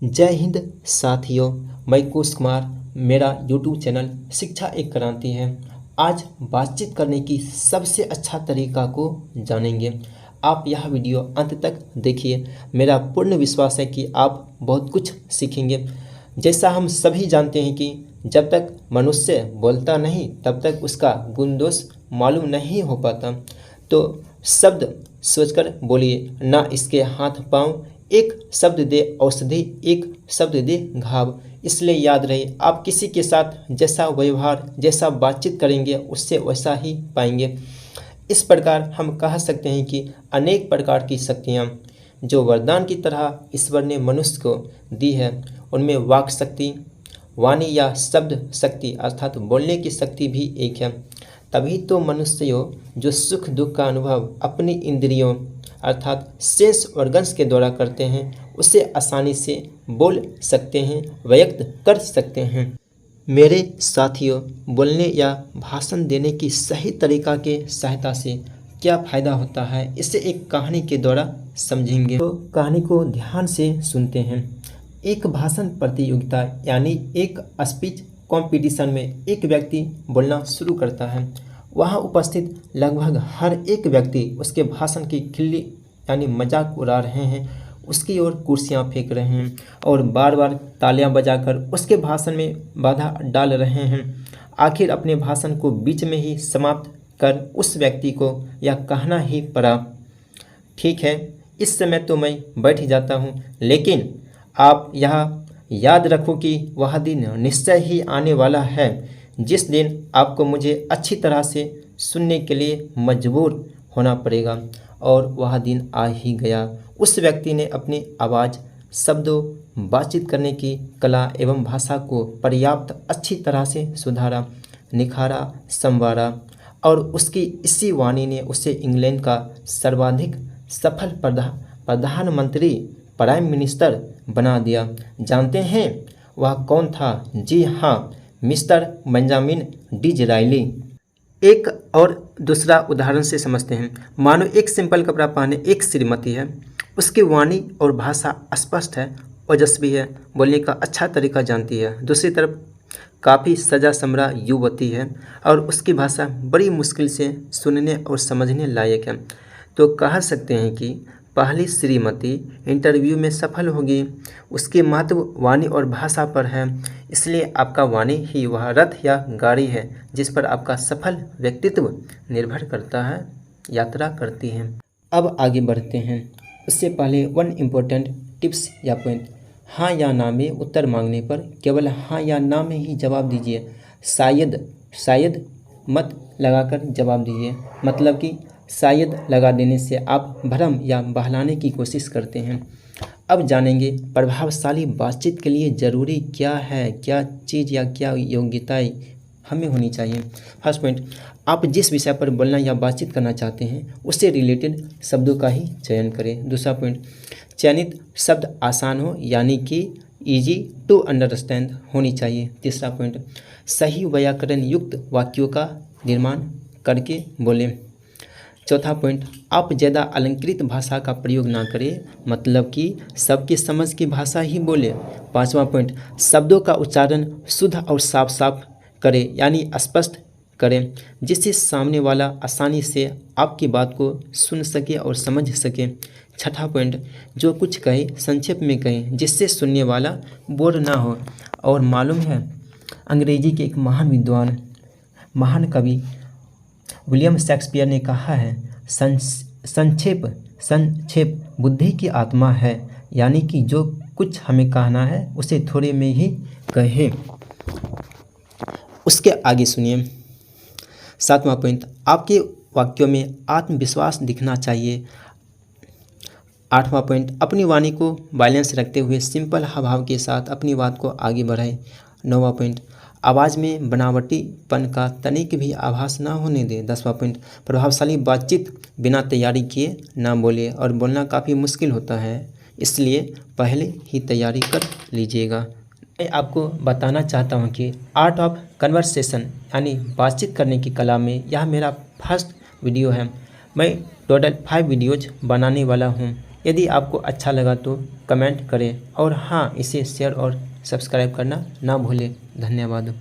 जय हिंद साथियों, मैं कुश कुमार। मेरा यूट्यूब चैनल शिक्षा एक क्रांति है। आज बातचीत करने की सबसे अच्छा तरीका को जानेंगे। आप यह वीडियो अंत तक देखिए। मेरा पूर्ण विश्वास है कि आप बहुत कुछ सीखेंगे। जैसा हम सभी जानते हैं कि जब तक मनुष्य बोलता नहीं तब तक उसका गुण दोष मालूम नहीं हो पाता। तो शब्द सोचकर बोलिए, ना इसके हाथ पाँव। एक शब्द दे औषधि, एक शब्द दे घाव। इसलिए याद रहे, आप किसी के साथ जैसा व्यवहार, जैसा बातचीत करेंगे उससे वैसा ही पाएंगे। इस प्रकार हम कह सकते हैं कि अनेक प्रकार की शक्तियाँ जो वरदान की तरह ईश्वर ने मनुष्य को दी है, उनमें वाक शक्ति, वाणी या शब्द शक्ति अर्थात बोलने की शक्ति भी एक है। तभी तो मनुष्यों जो सुख दुख का अनुभव अपनी इंद्रियों अर्थात सेंस ऑर्गन्स के द्वारा करते हैं, उसे आसानी से बोल सकते हैं, व्यक्त कर सकते हैं। मेरे साथियों, बोलने या भाषण देने की सही तरीका के सहायता से क्या फ़ायदा होता है, इसे एक कहानी के द्वारा समझेंगे। तो कहानी को ध्यान से सुनते हैं। एक भाषण प्रतियोगिता यानी एक स्पीच कंपटीशन में एक व्यक्ति बोलना शुरू करता है। वहाँ उपस्थित लगभग हर एक व्यक्ति उसके भाषण की खिल्ली यानी मजाक उड़ा रहे हैं, उसकी ओर कुर्सियाँ फेंक रहे हैं और बार बार तालियां बजाकर उसके भाषण में बाधा डाल रहे हैं। आखिर अपने भाषण को बीच में ही समाप्त कर उस व्यक्ति को यह कहना ही पड़ा, ठीक है, इस समय तो मैं बैठ जाता हूँ, लेकिन आप यह याद रखो कि वह दिन निश्चय ही आने वाला है जिस दिन आपको मुझे अच्छी तरह से सुनने के लिए मजबूर होना पड़ेगा। और वह दिन आ ही गया। उस व्यक्ति ने अपनी आवाज़, शब्दों, बातचीत करने की कला एवं भाषा को पर्याप्त अच्छी तरह से सुधारा, निखारा, संवारा और उसकी इसी वाणी ने उसे इंग्लैंड का सर्वाधिक सफल प्रधानमंत्री प्राइम मिनिस्टर बना दिया। जानते हैं वह कौन था? जी हाँ, मिस्टर बेंजामिन डिज़रायली। एक और दूसरा उदाहरण से समझते हैं। मानो एक सिंपल कपड़ा पहने एक श्रीमती है। उसकी वाणी और भाषा स्पष्ट है, ओजस्वी है, बोलने का अच्छा तरीका जानती है। दूसरी तरफ काफ़ी सजा समरा युवती है और उसकी भाषा बड़ी मुश्किल से सुनने और समझने लायक है। तो कह सकते हैं कि पहली श्रीमती इंटरव्यू में सफल होगी। उसकी महत्व वाणी और भाषा पर है। इसलिए आपका वाणी ही वह रथ या गाड़ी है जिस पर आपका सफल व्यक्तित्व निर्भर करता है, यात्रा करती है। अब आगे बढ़ते हैं। उससे पहले वन इम्पोर्टेंट टिप्स या पॉइंट। हाँ या ना में उत्तर मांगने पर केवल हाँ या ना में ही जवाब दीजिए। शायद मत लगाकर जवाब दीजिए। मतलब कि शायद लगा देने से आप भ्रम या बहलाने की कोशिश करते हैं। अब जानेंगे प्रभावशाली बातचीत के लिए ज़रूरी क्या है, क्या चीज़ या क्या योग्यताएं हमें होनी चाहिए। फर्स्ट पॉइंट, आप जिस विषय पर बोलना या बातचीत करना चाहते हैं उससे रिलेटेड शब्दों का ही चयन करें। दूसरा पॉइंट, चयनित शब्द आसान हो यानी कि ईजी टू अंडरस्टैंड होनी चाहिए। तीसरा पॉइंट, सही व्याकरण युक्त वाक्यों का निर्माण करके बोलें। चौथा पॉइंट, आप ज़्यादा अलंकृत भाषा का प्रयोग ना करें, मतलब कि सबकी समझ की भाषा ही बोले। पांचवा पॉइंट, शब्दों का उच्चारण शुद्ध और साफ साफ करें यानी स्पष्ट करें, जिससे सामने वाला आसानी से आपकी बात को सुन सके और समझ सके। छठा पॉइंट, जो कुछ कहे संक्षेप में कहें जिससे सुनने वाला बोर ना हो। और मालूम है, अंग्रेजी के एक महान विद्वान, महान कवि विलियम शेक्सपियर ने कहा है, संक्षेप बुद्धि की आत्मा है, यानी कि जो कुछ हमें कहना है उसे थोड़े में ही कहें। उसके आगे सुनिए। सातवां पॉइंट, आपके वाक्यों में आत्मविश्वास दिखना चाहिए। आठवां पॉइंट, अपनी वाणी को बैलेंस रखते हुए सिंपल हावभाव के साथ अपनी बात को आगे बढ़ाएं। नौवां पॉइंट, आवाज़ में बनावटीपन का तनिक भी आभास ना होने दें। 10वां पॉइंट, प्रभावशाली बातचीत बिना तैयारी किए ना बोले और बोलना काफ़ी मुश्किल होता है, इसलिए पहले ही तैयारी कर लीजिएगा। मैं आपको बताना चाहता हूँ कि आर्ट ऑफ कन्वर्सेशन यानी बातचीत करने की कला में यह मेरा फर्स्ट वीडियो है। मैं टोटल 5 वीडियोज बनाने वाला हूँ। यदि आपको अच्छा लगा तो कमेंट करें और हाँ, इसे शेयर और सब्सक्राइब करना ना भूलें। धन्यवाद।